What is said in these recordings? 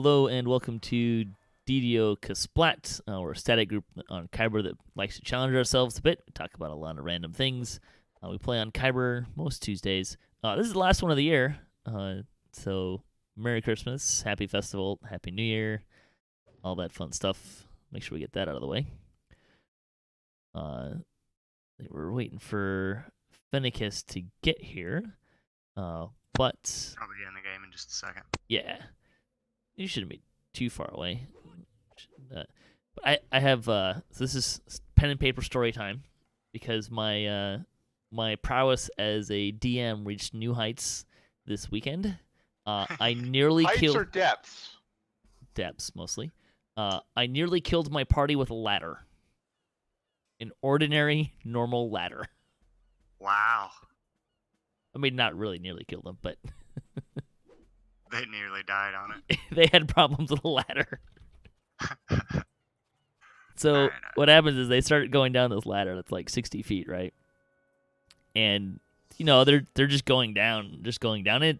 Hello and welcome to DDOCaSplat. We're a static group on Khyber that likes to challenge ourselves a bit. We talk about a lot of random things. We play on Khyber most Tuesdays. This is the last one of the year, so Merry Christmas, Happy Festival, Happy New Year, all that fun stuff. Make sure we get that out of the way. We're waiting for Fennicus to get here, but Probably get in the game in just a second. yeah. You shouldn't be too far away. I have so this is pen and paper story time because my my prowess as a DM reached new heights this weekend. I nearly heights killed or depths. depths mostly. I nearly killed my party with a ladder, an ordinary normal ladder. Wow. I mean, not really nearly killed them, but They nearly died on it. they had problems with a ladder. So Alright. what happens is they start going down this ladder that's like 60 feet, right? And you know they're just going down it.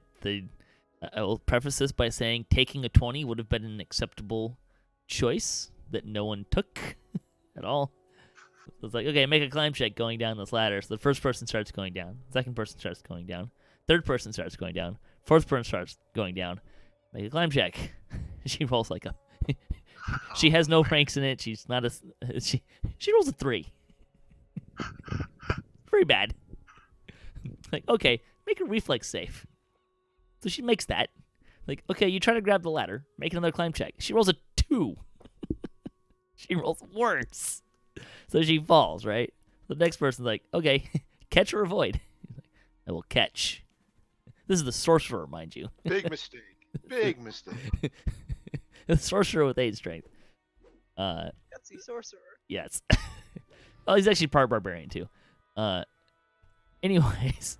I will preface this by saying taking a 20 would have been an acceptable choice that no one took at all. So it's like, okay, make a climb check going down this ladder. So the first person starts going down, second person starts going down, third person starts going down, fourth person starts going down. Make a climb check. She rolls like a. She has no ranks in it. She's not a. She rolls a 3. Very bad. Like, okay, make a reflex save. So she makes that. Like, okay, you try to grab the ladder, make another climb check. She rolls a 2. She rolls worse. So she falls, right? The next person's like, okay, catch or avoid. I will catch. This is the sorcerer, mind you. Big mistake. Big mistake. The sorcerer with 8 strength. Gutsy sorcerer. Yes. Well, he's actually part barbarian too. Anyways,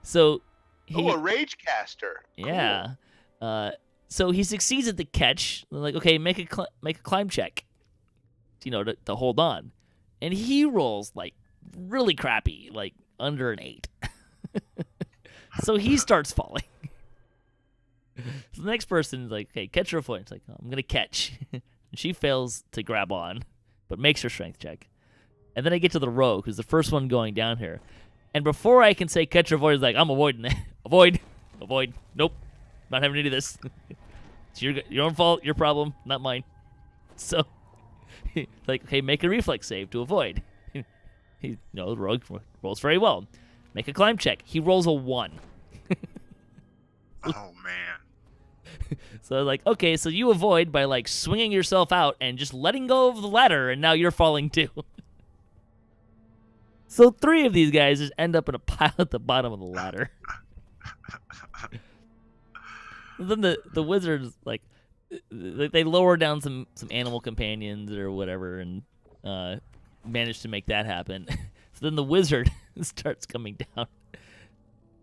so he, a rage caster. yeah. So he succeeds at the catch. They're like, okay, make a climb check. You know, to hold on, and he rolls like really crappy, like under an 8. So he starts falling. So the next person is like, okay, catch her foot. It's like, oh, I'm gonna catch. And she fails to grab on, but makes her strength check. And then I get to the rogue, who's the first one going down here. And before I can say catch or avoid, it's like, I'm avoiding it. Avoid. Nope. Not having to do this. It's your own fault, your problem, not mine. So, like, okay, make a reflex save to avoid. The rogue rolls very well. Make a climb check. He rolls a 1. Oh, man. So like, okay, so you avoid by like swinging yourself out and just letting go of the ladder, and now you're falling too. So 3 of these guys just end up in a pile at the bottom of the ladder. Then the wizards like they lower down some animal companions or whatever and manage to make that happen. So then the wizard starts coming down.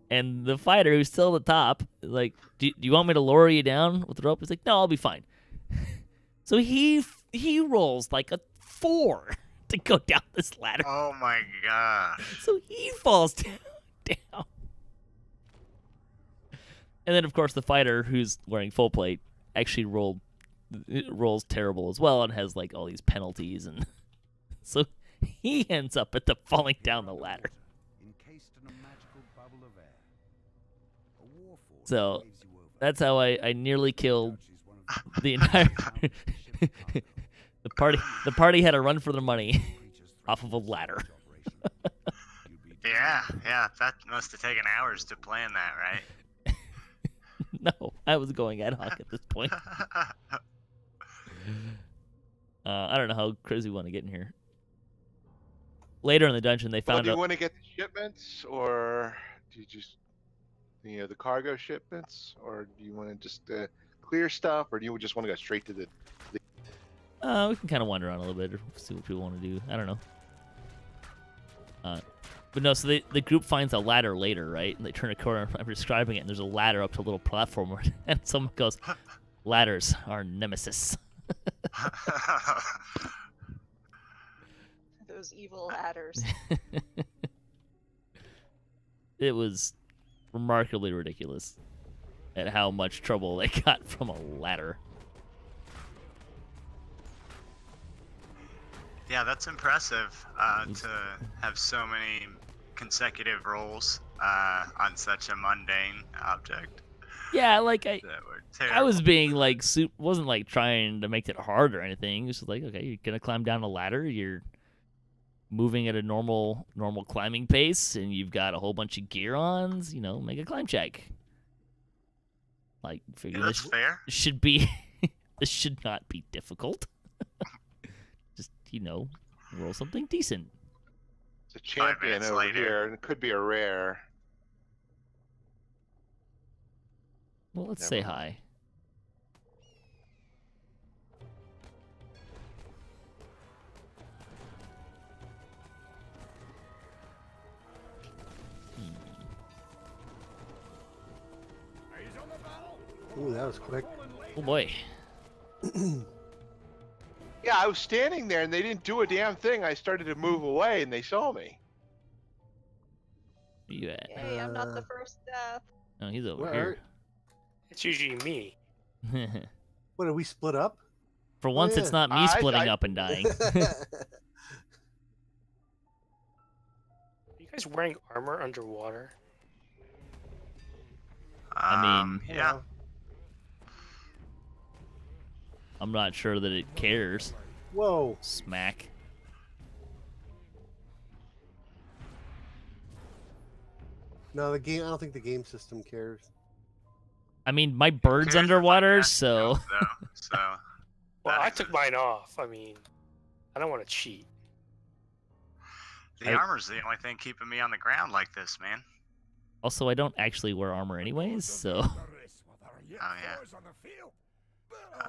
And the fighter, who's still at the top, is like, do you want me to lower you down with the rope? He's like, no, I'll be fine. So he rolls like a 4 to go down this ladder. Oh, my God. So he falls down. And then, of course, the fighter, who's wearing full plate, actually rolls terrible as well and has like all these penalties. And so he ends up at the falling down the ladder. So that's how I nearly killed the entire the party had a run for their money off of a ladder. Yeah, that must have taken hours to plan that, right? No, I was going ad hoc at this point. I don't know how crazy we want to get in here. Later in the dungeon, they found Do you out. want to get the shipments, or do you just the cargo shipments, or do you want to just clear stuff, or do you just want to go straight to the? We can kind of wander around a little bit, or see what people want to do. I don't know. But no, so the group finds a ladder later, right? And they turn a corner. I'm describing it, and there's a ladder up to a little platform, and someone goes, "Ladders are nemesis." Those evil ladders. It was remarkably ridiculous at how much trouble they got from a ladder. Yeah, that's impressive to have so many consecutive rolls on such a mundane object. Yeah, like That were I was terrible. being like wasn't like trying to make it hard or anything. It's just like, okay, you're gonna climb down a ladder. You're moving at a normal climbing pace, and you've got a whole bunch of gear ons. You know, make a climb check. Like, figure Yeah, that's fair. should be this should not be difficult. Just roll something decent. It's a champion minutes over later. here, and it could be a rare. Well, let's Never say mind. hi. Ooh, that was quick. Oh boy. Yeah, I was standing there, and they didn't do a damn thing. I started to move away, and they saw me. Where you at? Hey, I'm not the first death. Oh, he's over Where It's usually me. here. What, are we split up? For once, yeah. it's not me I- splitting up and dying. Are you guys wearing armor underwater? I mean- Yeah. I'm not sure that it cares. Whoa. Smack. No, the game. I don't think the game system cares. I mean, my bird's Cares if I underwater, cast so skills, though, so Well, that I took exists. mine off. I mean, I don't want to cheat. The armor's the only thing keeping me on the ground like this, man. also I don't actually wear armor anyways, so Oh yeah. Oh.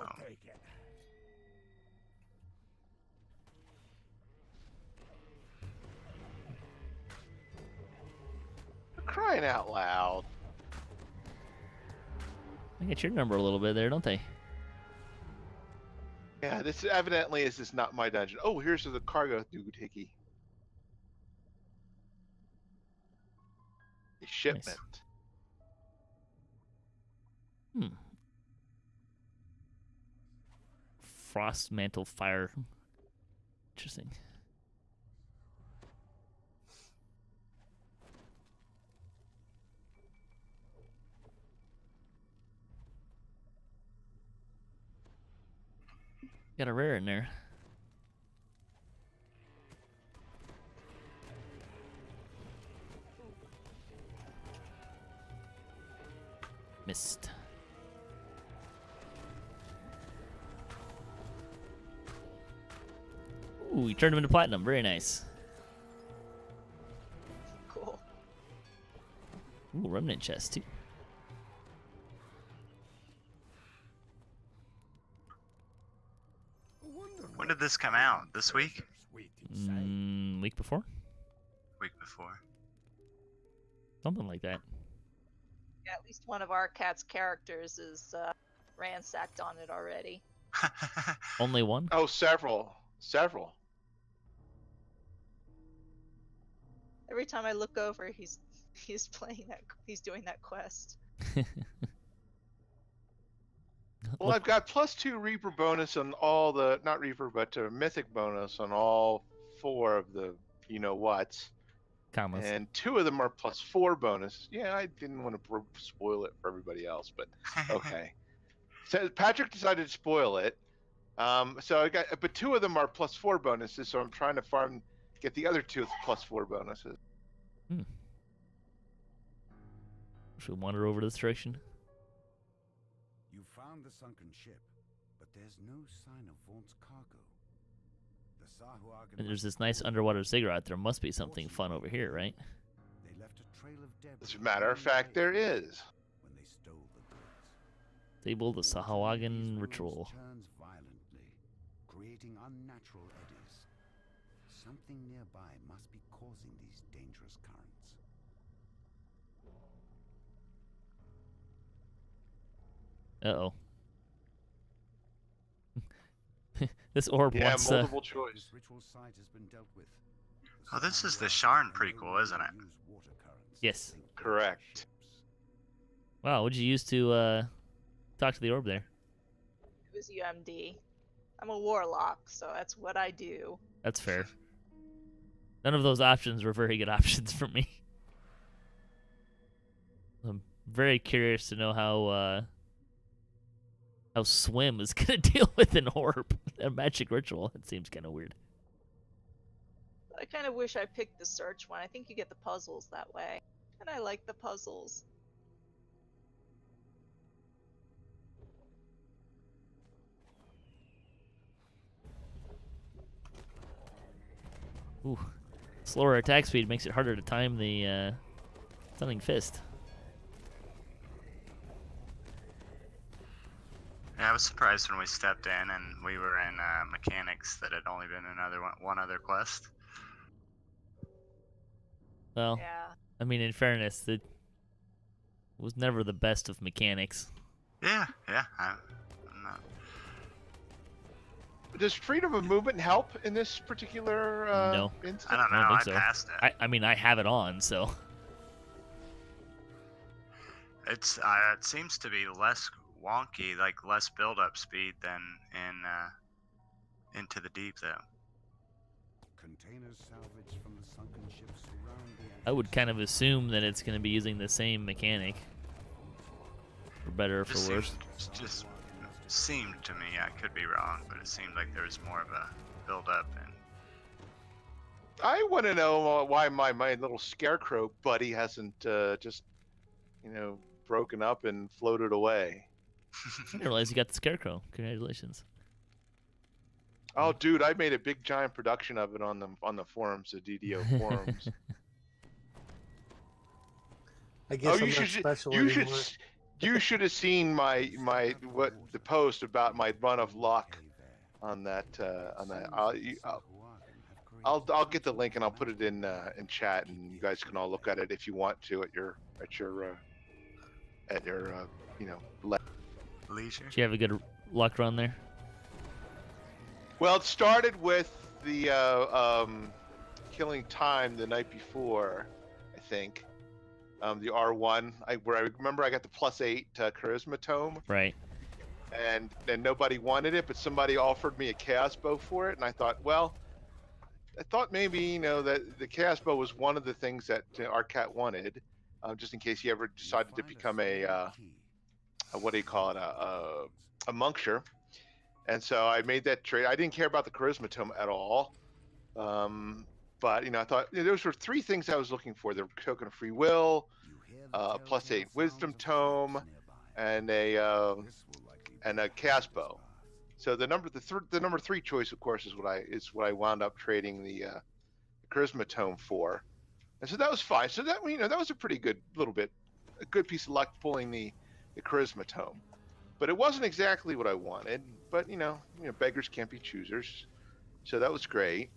Crying out loud. I get your number a little bit there, don't they? Yeah, this evidently is just not my dungeon. Oh, here's the cargo doohickey. A shipment. Frost mantle fire. Interesting. Got a rare in there. Missed. Ooh, we turned him into platinum. Very nice. Cool. Ooh, remnant chest too. When did this come out? This week? Week before? Week before. Something like that. Yeah, at least one of our cat's characters is ransacked on it already. Only one? Oh, several. Several. Every time I look over, he's playing that. He's doing that quest. Well, I've got +2 Reaper bonus on all the, not Reaper, but Mythic bonus on all 4 of the you-know-whats. Commas. And 2 of them are +4 bonus. Yeah, I didn't want to spoil it for everybody else, but okay. So Patrick decided to spoil it. So I got, but 2 of them are +4 bonuses, so I'm trying to get the other 2 +4 bonuses. Should we wander over this direction? You found the sunken ship, but there's no sign of Vaunt's cargo. The Sahuagin And there's this nice underwater ziggurat. There must be something fun over here, right? They left a trail of debris. As a matter of fact, there is. When they stole the goods. Table the These Sahuagin ruins ritual. turns violently, creating unnatural eddies. Something nearby must be causing these dangerous currents. Uh-oh. This orb Yeah, wants multiple choice. This ritual site has been dealt with. Oh, this is the Sharn prequel, isn't it? Yes. Correct. Wow, what'd you use to talk to the orb there? It was UMD. I'm a warlock, so that's what I do. That's fair. None of those options were very good options for me. I'm very curious to know how Swim is gonna deal with an orb, a magic ritual. It seems kind of weird. I kind of wish I picked the search one. I think you get the puzzles that way, and I like the puzzles. Ooh, slower attack speed makes it harder to time the stunning fist. Yeah, I was surprised when we stepped in and we were in mechanics that had only been another one other quest. Well, Yeah. I mean, in fairness, it was never the best of mechanics. Yeah, I'm not. Does freedom of movement help in this particular No. instance? I don't know. I don't I think so. passed it. I mean, I have it on, so. It's it seems to be less wonky, like less build-up speed than in Into the Deep, though. Containers salvaged from the sunken ship surround the I would kind of assume that it's going to be using the same mechanic. For better or for Just worse. just seemed to me, I could be wrong, but it seemed like there was more of a build-up and. I want to know why my little scarecrow buddy hasn't just, broken up and floated away. I didn't realize you got the Scarecrow. Congratulations. Oh, dude, I made a big giant production of it on the forums, the DDO forums. I guess Oh, I'm not special anymore. You should have seen the post about my run of luck on that. I'll get the link and I'll put it in chat, and you guys can all look at it if you want to at your Leisure. Did you have a good luck run there? Well, it started with the killing time the night before, I think. The R1, where I remember I got the +8 charisma tome, Right. and nobody wanted it, but somebody offered me a chaos bow for it, and I thought maybe that the chaos bow was one of the things that our cat wanted, just in case he ever decided to become a what do you call it, a moncture. And so I made that trade. I didn't care about the charisma tome at all, but I thought those were three things I was looking for: the token of free will, +8 wisdom tome, and a chaos bow. So the number three choice, of course, is what I wound up trading the charisma tome for, and so that was fine. So that that was a pretty good a good piece of luck pulling the charisma tome, but it wasn't exactly what I wanted. But beggars can't be choosers, so that was great.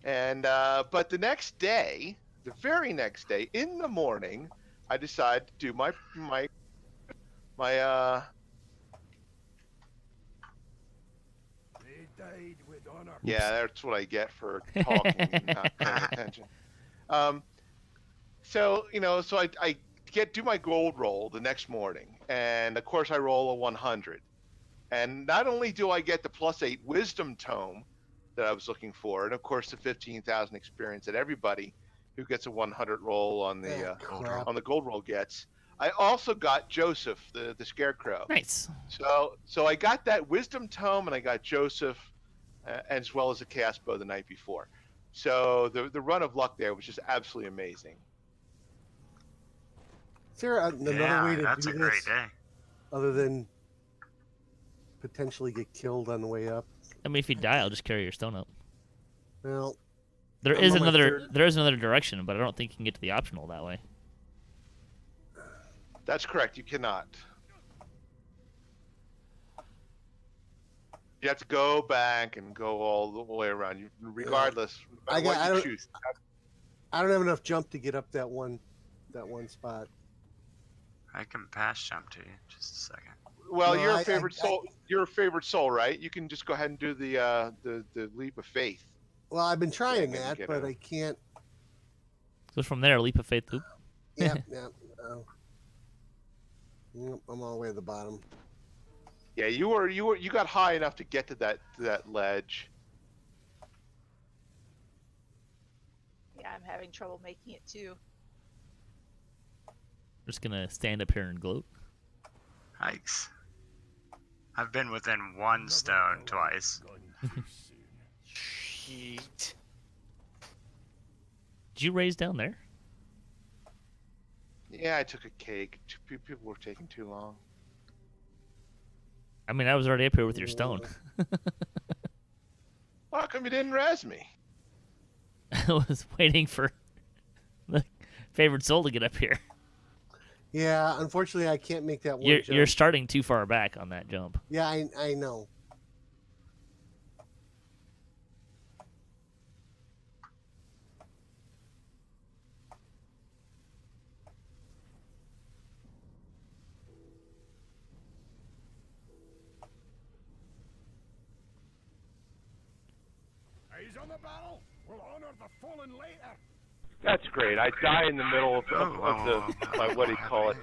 And but the very next day in the morning, I decided to do my yeah, that's what I get for talking and not paying attention. So I do my gold roll the next morning, and of course I roll a 100. And not only do I get the +8 wisdom tome that I was looking for, and of course the 15,000 experience that everybody who gets a 100 roll on the gold roll gets, I also got Joseph, the scarecrow. Nice. So I got that wisdom tome, and I got Joseph, as well as a chaos bow the night before. So the run of luck there was just absolutely amazing. Is there another way to that's do a this great day. other than potentially get killed on the way up? I mean, if you die, I'll just carry your stone up. Well, There I'm is on my another. third. There is another direction, but I don't think you can get to the optional that way. That's correct. You cannot. You have to go back and go all the way around. Regardless, no matter what you choose. I don't have enough jump to get up that one spot. I can pass jump to you. Just a second. Well, No, you're I- a favorite soul. You're a favorite soul, right? You can just go ahead and do the leap of faith. Well, I've been trying Yeah, that, get but out. I can't. So from there, leap of faith loop. Yeah. Oh. Nope, I'm all the way at the bottom. Yeah, you got high enough to get to that ledge. having trouble making it too. Just gonna stand up here and gloat. Yikes. I've been within 1 stone twice. Cheat. Did you raise down there? Yeah, I took a cake. People were taking too long. I mean, I was already up here with your stone. Well, how come you didn't res me? I was waiting for the favorite soul to get up here. Yeah, unfortunately, I can't make that one You're jump. starting too far back on that jump. Yeah, I know. Eyes on the battle. We'll honor the fallen later. That's great. I die in the middle of my, what do you call it,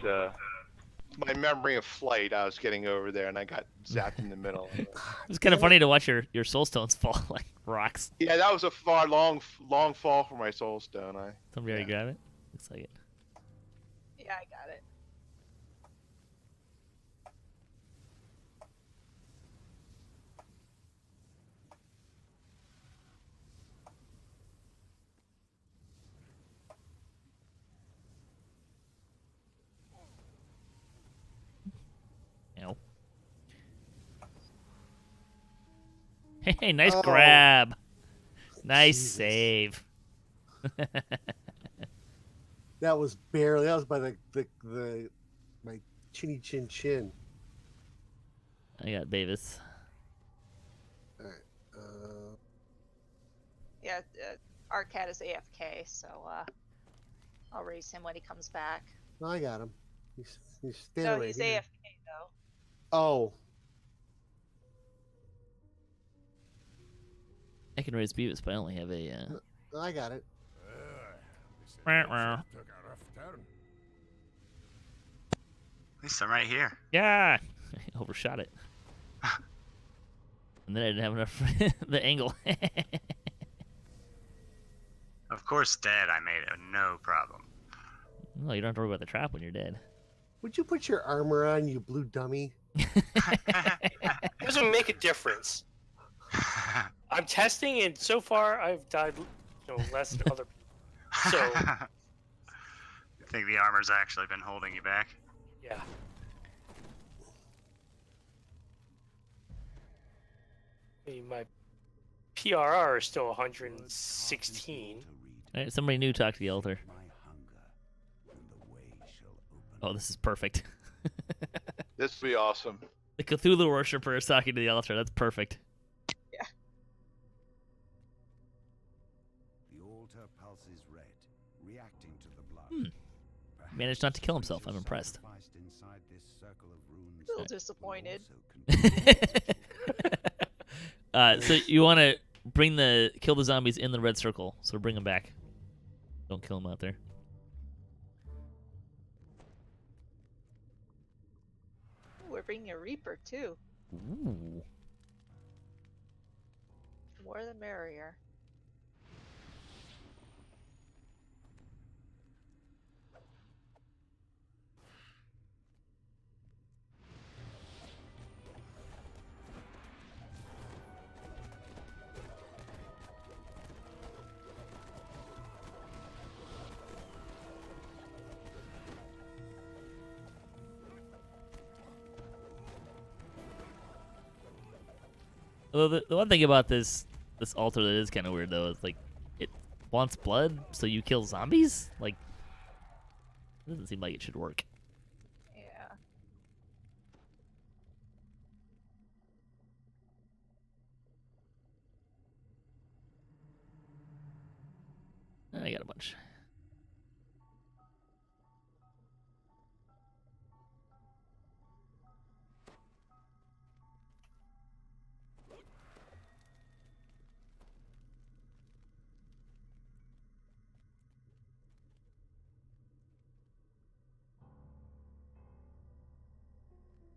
my memory of flight. I was getting over there, and I got zapped in the middle. It was kind of funny to watch your soul stones fall like rocks. Yeah, that was a long fall for my soul stone. Somebody already grab it? Looks like it. Yeah, I got it. Ow. Hey, nice Oh. grab. Nice Jesus. save. That was by the my chinny chin chin. I got Davis. All right. Yeah, Arcat is AFK, so I'll raise him when he comes back. I got him. He's standing No, right he's here. AFK though. Oh, I can raise Beavis, but I only have a. I got it. This Wah, adventure wah. took a rough turn. At least I'm right here. Yeah! I overshot it. And then I didn't have enough the angle. Of course, dead. I made it. No problem. No, you don't have to worry about the trap when you're dead. Would you put your armor on, you blue dummy? It doesn't make a difference. I'm testing, and so far I've died, less than other people. So You think the armor's actually been holding you back? yeah. I mean, my PRR is still 116. Alright, somebody new talk to the altar. My hunger, and the way shall open. Oh, this is perfect. This would be awesome. The Cthulhu worshiper is talking to the altar. That's perfect. The altar pulses red, reacting to the blood. Hmm. Managed not to kill himself. I'm impressed. Sacrificed inside this circle of runes A little will disappointed. also contribute So you want to kill the zombies in the red circle. So bring them back. Don't kill them out there. Ooh, we're bringing a Reaper too. Ooh. More the merrier. Well, the one thing about this altar that is kind of weird though is like it wants blood, so you kill zombies. Like, it doesn't seem like it should work. Yeah. I got a bunch.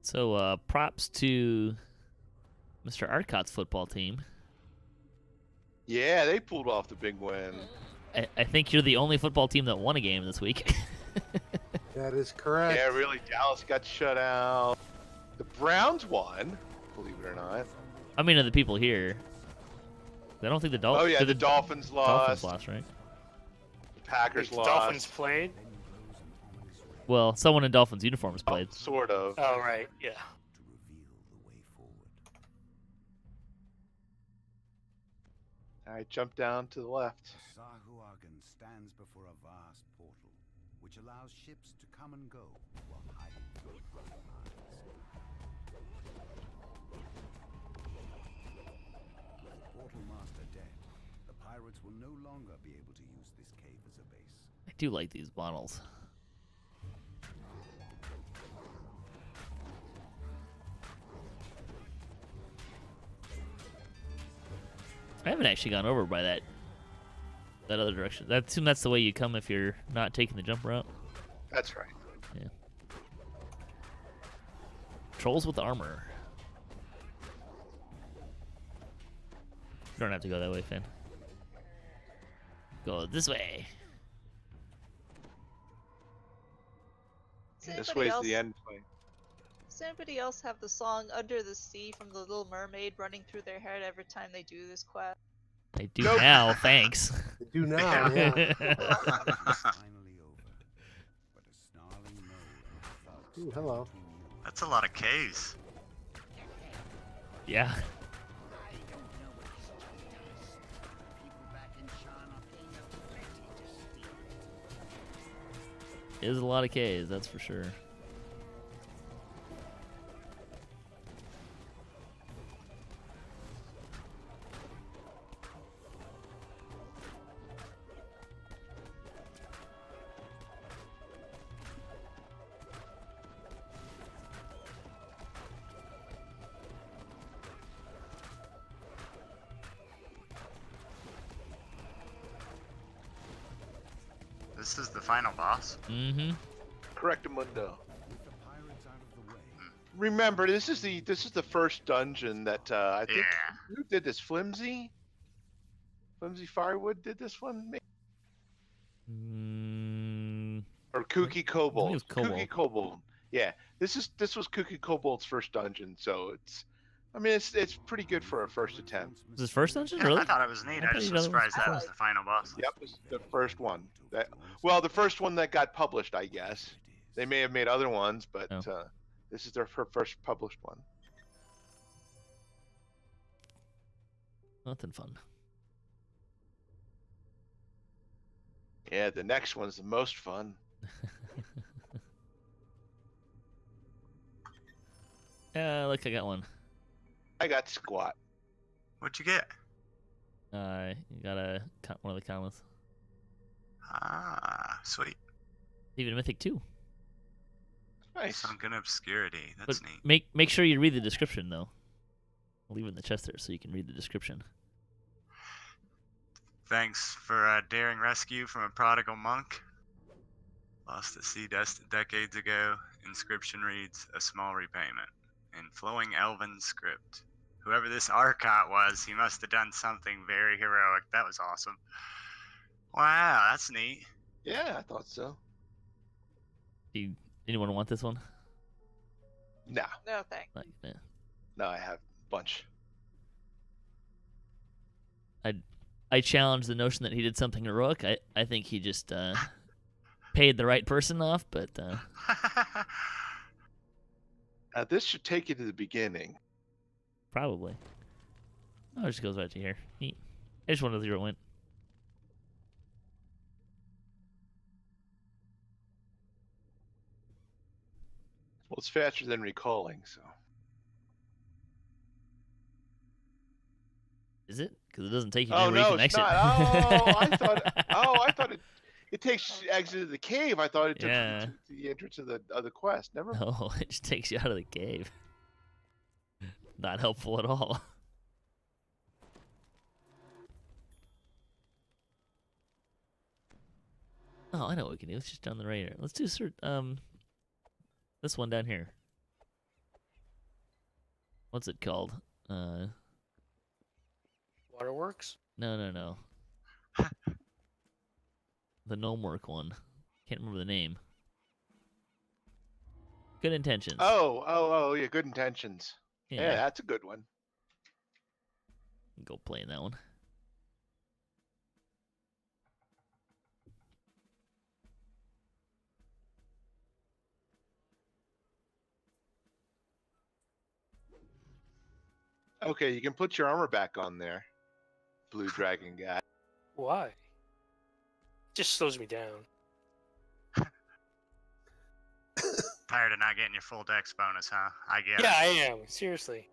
So, props to Mr. Arcott's football team. Yeah, they pulled off the big win. I think you're the only football team that won a game this week. That is correct. Yeah, really. Dallas got shut out. The Browns won, believe it or not. I mean, of the people here. I don't think the Dolphins. Oh yeah, the Dolphins lost. Dolphins lost, right? The Packers The lost. Dolphins played. Well, someone in Dolphins uniforms played. Oh, sort of. Oh right, yeah. To reveal the way forward. All right, jump down to the left. Sahuagin stands before a vast portal, which allows ships to come and go while hiding from prying eyes. With the portal master dead, the pirates will no longer be able to use this cave as a base. I do like these models. I haven't actually gone over by that other direction. I assume that's the way you come if you're not taking the jump route. That's right. Yeah. Trolls with armor. You don't have to go that way, Finn. Go this way. Does This anybody way's else, the end point. does anybody else have the song Under the Sea from the Little Mermaid running through their head every time they do this quest? I do Nope. now, thanks. I do now, yeah. Finally over, but a snarling moan and thuds Ooh, hello. between you That's a lot of K's. Yeah. Is a lot of K's, that's for sure. This is the final boss. Mm-hmm. Correctamundo. with the pirates out of the way. Remember, this is the first dungeon that I think Yeah. who did this? Flimsy Firewood did this one, maybe? Or Kooky Kobold. was Kobold. Kooky Kobold. Yeah, this was Kooky Kobold's first dungeon, so it's pretty good for a first attempt. Is this first dungeon? Yeah, Really? I thought it was neat. I I thought just you was thought it was surprised that fun. was the final boss. Yep, it's the first one. Well, the first one that got published, I guess. They may have made other ones, but Oh. this is their first published one. Nothing fun. Yeah, the next one's the most fun. Look, I got one. I got squat. What'd you get? You got one of the comments. Ah, sweet. Even Mythic 2. Nice. Sunken Obscurity. But That's neat. make sure you read the description, though. I'll leave it in the chest there so you can read the description. Thanks for a daring rescue from a prodigal monk. Lost at sea decades ago. Inscription reads, a small repayment. In flowing elven script. Whoever this Arcot was, he must have done something very heroic. That was awesome. Wow, that's neat. Yeah, I thought so. Anyone want this one? No, No thanks. Like, yeah. no, I have a bunch. I challenge the notion that he did something heroic. I think he just paid the right person off, but This should take you to the beginning. probably. Oh, it just goes right to here. Neat. I just wanted to see where it went. Well, it's faster than recalling, so. Is it? Because it doesn't take you to Oh where you no, can it's exit. not. I thought it takes you exit of the cave. I thought it took Yeah. you to the entrance of the quest. Never. No, it just takes you out of the cave. Not helpful at all. Oh, I know what we can do. Let's just down the right here. Let's do this one down here. What's it called? Waterworks. No. the gnome work one. Can't remember the name. Good Intentions. Oh, yeah, Good Intentions. Yeah, that's a good one. Go play in that one. Okay, you can put your armor back on there, Blue Dragon guy. Why? Just slows me down. Tired of not getting your full dex bonus, huh? I get Yeah, it. I am. Seriously.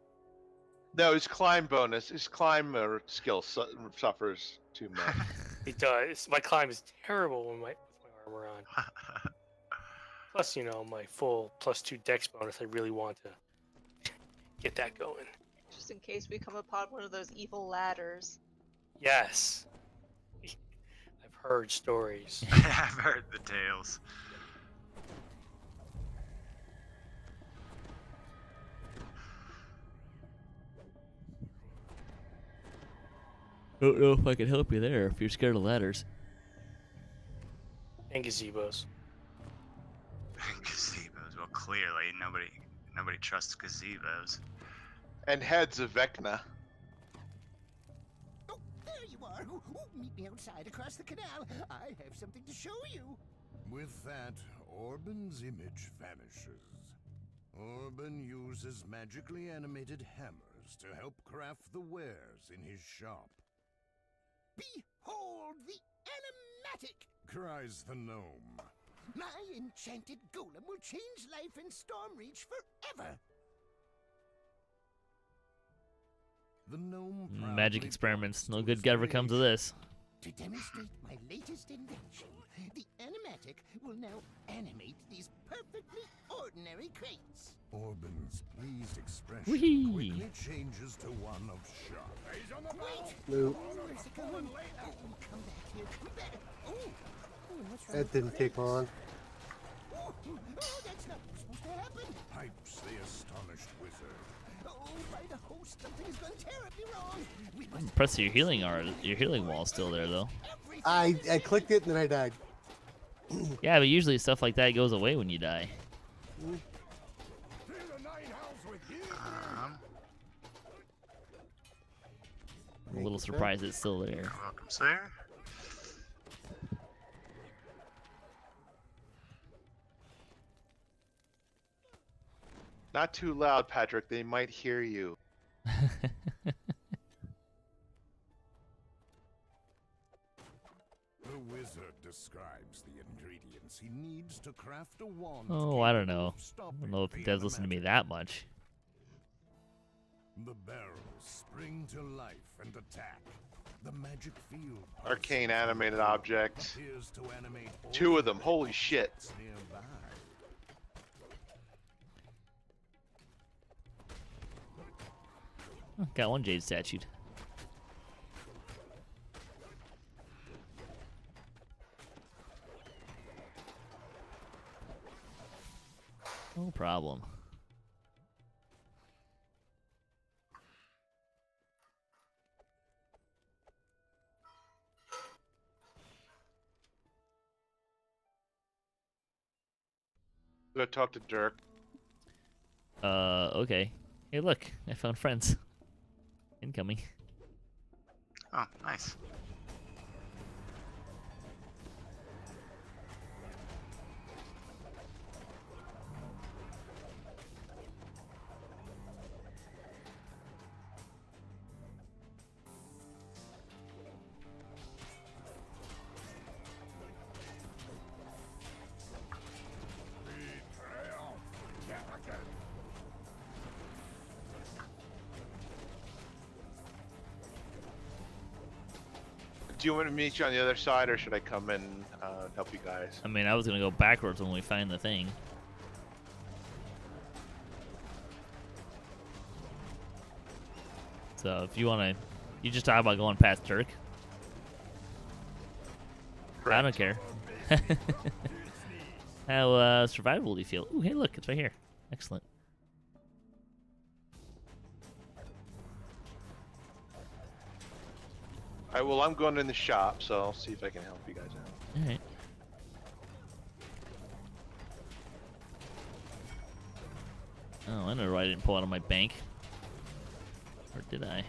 No, his climb bonus, his climb skill suffers too much. It does. My climb is terrible with my armor on. Plus, you know, my full +2 dex bonus. I really want to get that going. Just in case we come upon one of those evil ladders. Yes. I've heard stories. I've heard the tales. Don't know if I can help you there if you're scared of ladders. And gazebos. Gazebos. Well, clearly nobody trusts gazebos. And heads of Vecna. Oh, there you are. Meet me outside across the canal. I have something to show you. With that, Orban's image vanishes. Orban uses magically animated hammers to help craft the wares in his shop. Behold the animatic! Cries the gnome. My enchanted golem will change life in Stormreach forever. The gnome Magic proudly experiments. points No to good his good ever comes of creation. this. To demonstrate my latest invention, the animatic will now animate these perfectly ordinary crates. Orban's pleased expression Whee! quickly changes to one of shock. He's on the Wait! Nope. Where's it going? Oh, come back here, come back. Oh, and what's wrong That with didn't my take legs? long. Oh, that's not supposed to happen. Pipes the astonished wizard. Oh, by the host, something has gone terribly wrong. We must Impressed your healing wall's still there though. everything I clicked it and then I died. Yeah, but usually stuff like that goes away when you die. I'm a little surprised it's still there. You're welcome, sir. Not too loud, Patrick. They might hear you. The wizard describes the ingredients he needs to craft a wand. Oh, I don't capable know. of I stopping don't know if the it does listen to me animatic. that much. The barrels spring to life and attack. The magic field Arcane pulses animated and object. appears to animate all 2 of them. the Holy shit. objects nearby. Oh, got one jade statue. No problem. Go talk to Dirk. Okay. Hey, look, I found friends. Incoming. Oh, nice. Do you want me to meet you on the other side, or should I come in and help you guys? I mean, I was gonna go backwards when we find the thing. So if you wanna, you just talk about going past Turk. I don't care. How survivable do you feel? Ooh, hey, look, it's right here. Excellent. Alright, well, I'm going in the shop, so I'll see if I can help you guys out. All right. Oh, I know why I didn't pull out of my bank. Or did I?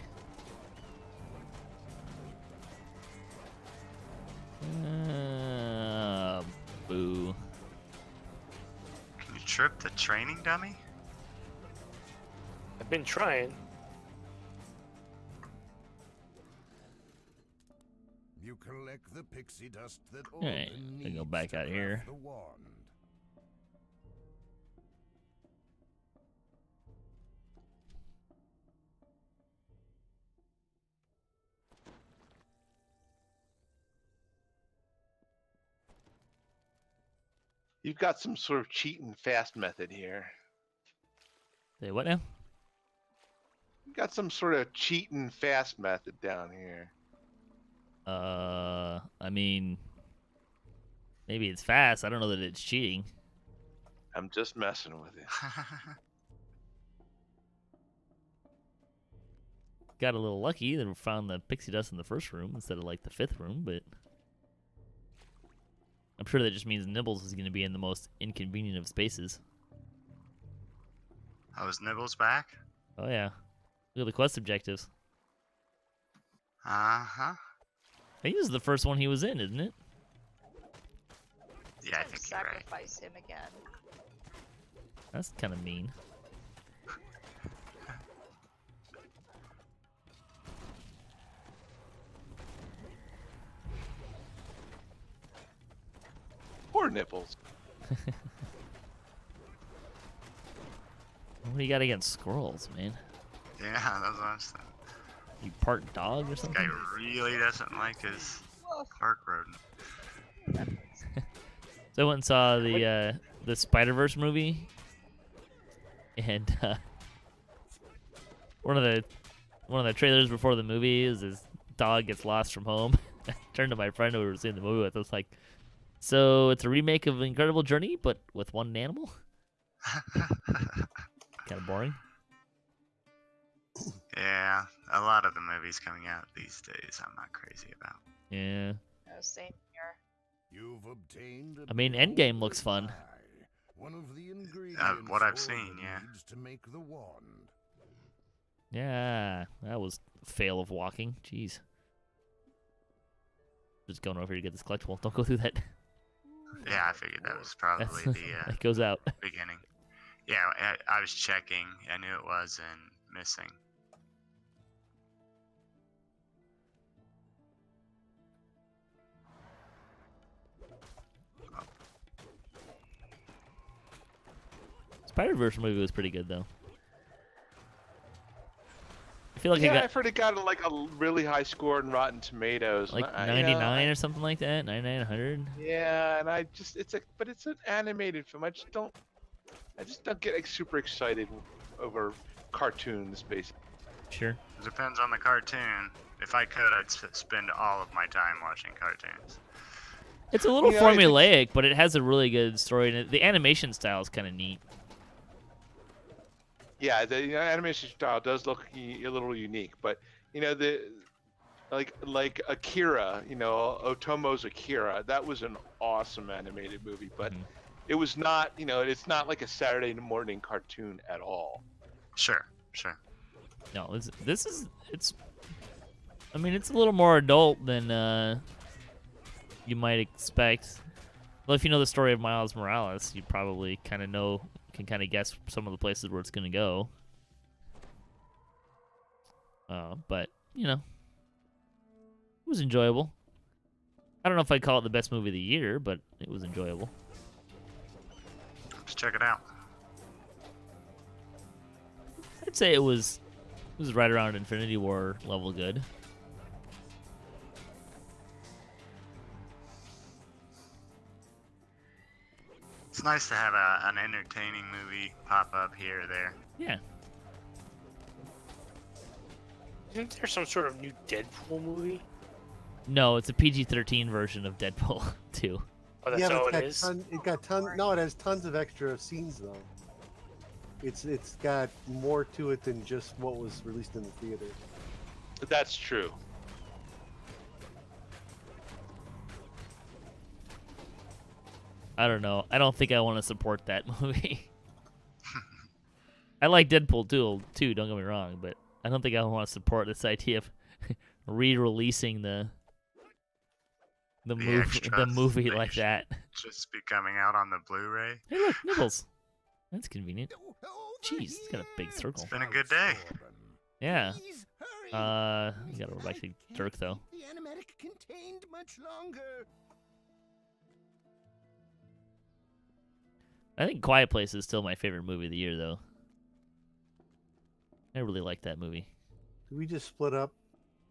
Boo. Can you trip the training dummy? I've been trying. You collect the pixie dust that Alright, Orban I go needs back to out here. craft the wand. You've got some sort of cheat and fast method here. Say what now? You've got some sort of cheat and fast method down here. I mean, maybe it's fast. I don't know that it's cheating. I'm just messing with it. Got a little lucky that we found the pixie dust in the first room instead of like the 5th room, but I'm sure that just means Nibbles is going to be in the most inconvenient of spaces. Oh, is Nibbles back? Oh yeah, look at the quest objectives. Uh-huh. I think this is the first one he was in, isn't it? Yeah, I Gotta think you're right. sacrifice him again. That's kind of mean. Poor nipples. What do you got against squirrels, man? Yeah, that's what I was thinking. You part dog or This something? guy really doesn't like his Woof. park rodent. So I went and saw the Spider-Verse movie, and one of the trailers before the movie is his dog gets lost from home. I turned to my friend who we were seeing the movie with. I was like, "So it's a remake of Incredible Journey, but with one animal?" Kind of boring. Yeah, a lot of the movies coming out these days I'm not crazy about. Yeah. No, same here. You've obtained I mean, Endgame looks fun. one of the ingredients what I've Orban seen, yeah. needs to make the wand. Yeah, that was a fail of walking. Jeez. Just going over here to get this collectible. Don't go through that. Yeah, I figured that was probably That's, the that goes out. beginning. Yeah, I was checking. I knew it was and missing. Spider-Verse movie was pretty good though. I feel like Yeah, I got I've heard it got like a really high score in Rotten Tomatoes. like and 99 or something like that. 99, 100. Yeah, and but it's an animated film. I just don't get like, super excited over cartoons, basically. Sure. It depends on the cartoon. If I could, I'd spend all of my time watching cartoons. It's a little You know, formulaic, but it has a really good story, and the animation style is kind of neat. Yeah, the animation style does look a little unique, but the like Akira, Otomo's Akira, that was an awesome animated movie, but Mhm. it was not, it's not like a Saturday morning cartoon at all. Sure, sure. No, it's. I mean, it's a little more adult than you might expect. Well, if you know the story of Miles Morales, you probably kind of can kind of guess some of the places where it's going to go. But it was enjoyable. I don't know if I'd call it the best movie of the year, but it was enjoyable. Let's check it out. I'd say it was right around Infinity War level good. It's nice to have an entertaining movie pop up here or there. Yeah. Isn't there some sort of new Deadpool movie? No, it's a PG-13 version of Deadpool 2. Oh, that's Yeah, all but it is? it got ton. No, it has tons of extra scenes though. It's got more to it than just what was released in the theater. That's true. I don't know. I don't think I want to support that movie. I like Deadpool too. Don't get me wrong, but I don't think I want to support this idea of re-releasing the movie like that. Just be coming out on the Blu-ray. Hey, look, Nibbles. That's convenient. Jeez, it's got a big circle. It's been a good day. Yeah. Please, hurry. You gotta go back to I Dirk can't though. keep the animatic contained much longer. I think Quiet Place is still my favorite movie of the year, though. I really like that movie. Did we just split up?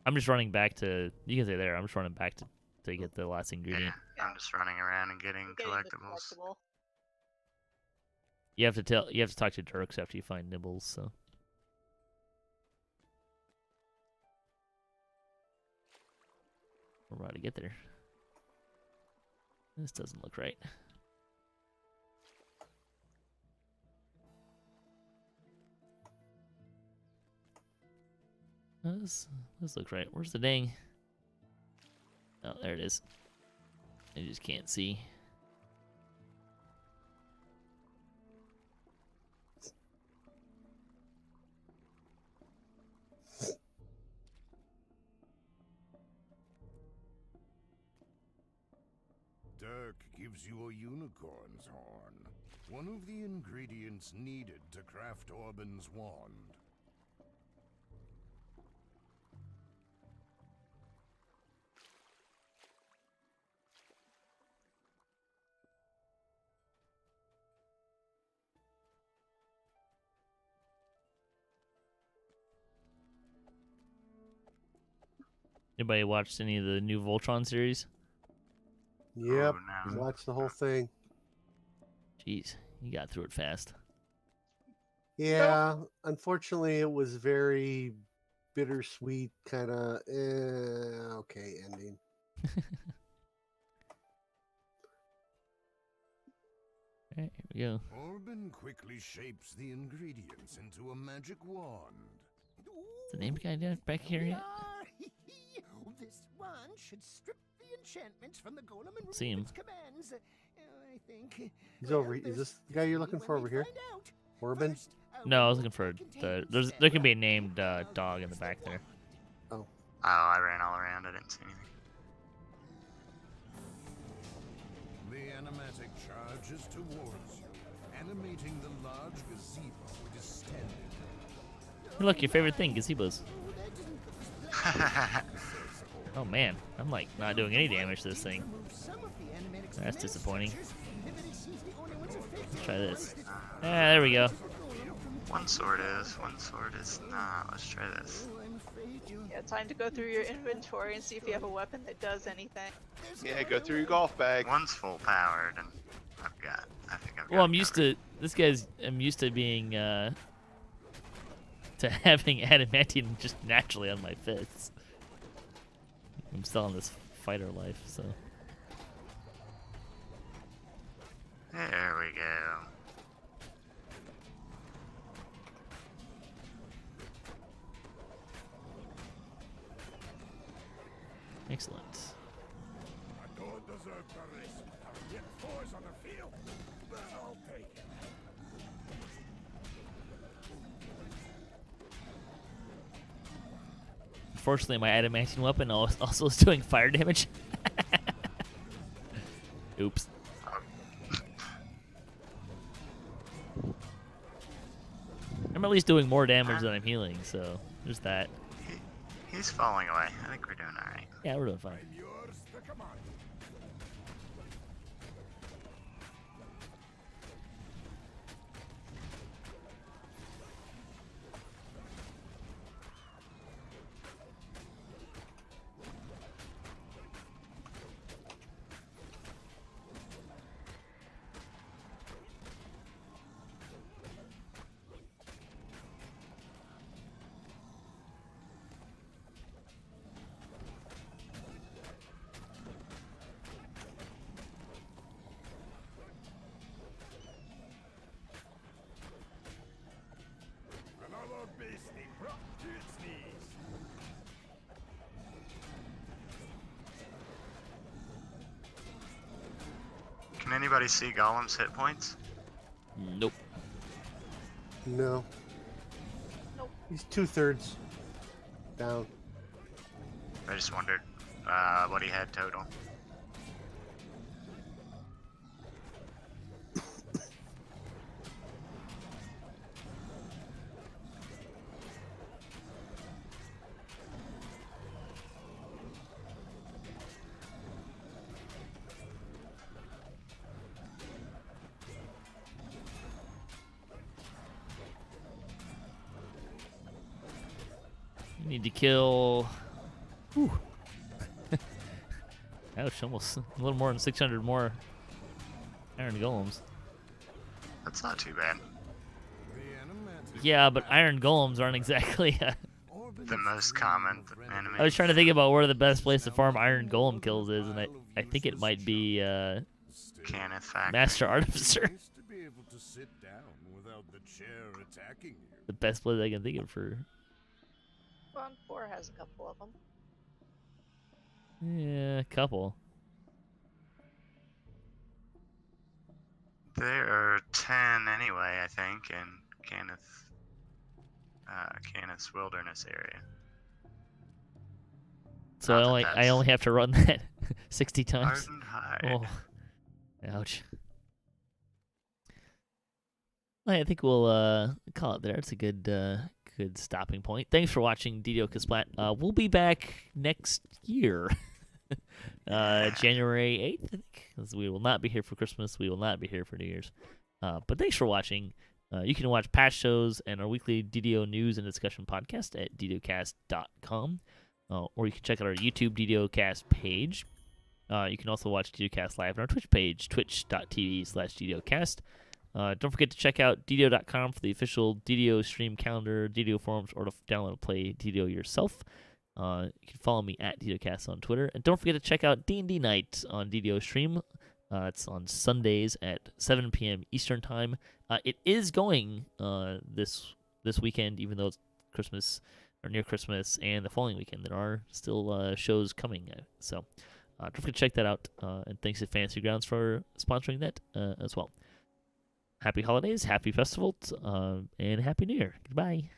I'm just running back to. You can stay there. I'm just running back to get the last ingredient. Yeah, I'm just running around and getting Getting the collectibles. collectible. You have to talk to Dirks after you find Nibbles. So. We're about to get there. This doesn't look right. This looks right. Where's the dang? Oh, there it is. I just can't see. Dirk gives you a unicorn's horn, one of the ingredients needed to craft Orban's wand. Anybody watched any of the new Voltron series? Yep. Oh, no. Watch the whole thing. Jeez, you got through it fast. Yeah. Unfortunately, it was very bittersweet, kind of okay ending. Alright, here we go. Orban quickly shapes the ingredients into a magic wand. Is the name guy down back here yet? This wand should strip the enchantments from the golem and See him. remove its commands. I think. He's over. Is this the guy you're looking for over here? Orban? No, I was looking for there can be a named dog in the back there. Oh, I ran all around. I didn't see anything. The animatic charges towards you, animating the large gazebo distended. Hey, look, your favorite thing, gazebos. Oh man, I'm like not doing any damage to this thing. That's disappointing. Let's try this. Ah, there we go. One sword is not. Let's try this. Yeah, time to go through your inventory and see if you have a weapon that does anything. Yeah, go through your golf bag. One's full powered, and I think I've got. Well, it I'm used covered. to this guy's. I'm used to being to having adamantium just naturally on my fists. I'm still on this fighter life, so. There we go. Excellent. I don't deserve the risk, yet fours on the field. I'll take it. Unfortunately, my adamantium weapon also is doing fire damage. Oops. I'm at least doing more damage than I'm healing, so there's that. He's falling away. I think we're doing all right. Yeah, we're doing fine. I'm yours to command. anybody see Golem's hit points? Nope. No. Nope. He's 2/3 down. I just wondered what he had total. You need to kill. Whew. Ouch! Almost a little more than 600 more iron golems. That's not too bad. Yeah, but iron golems aren't exactly. The most common enemy. I was trying to think about where the best place to farm iron golem kills is, and I think it might be Cannith Factory. Master Artificer. Nice to be able to sit down without the chair attacking you. The best place I can think of for. Spawn 4 has a couple of them. Yeah, a couple. There are 10 anyway, I think, in Cannith's wilderness area. So Not that I that's- only have to run that 60 times. Hardened hide. Oh, ouch. I think we'll call it there. It's a good stopping point. Thanks for watching DDOCaSplat. We'll be back next year, January 8th, I think, 'cause we will not be here for Christmas. We will not be here for New Year's. But thanks for watching. You can watch past shows and our weekly DDO news and discussion podcast at DDOCast.com, or you can check out our YouTube DDOcast page. You can also watch DDOcast live on our Twitch page, twitch.tv/DDOcast. Don't forget to check out DDO.com for the official DDO stream calendar, DDO forums, or to download and play DDO yourself. You can follow me at DDOcast on Twitter. And don't forget to check out D&D Night on DDO stream. It's on Sundays at 7 p.m. Eastern Time. It is going this weekend, even though it's Christmas or near Christmas, and the following weekend. There are still shows coming. So don't forget to check that out. And thanks to Fantasy Grounds for sponsoring that as well. Happy holidays, happy festivals, and Happy New Year. Goodbye.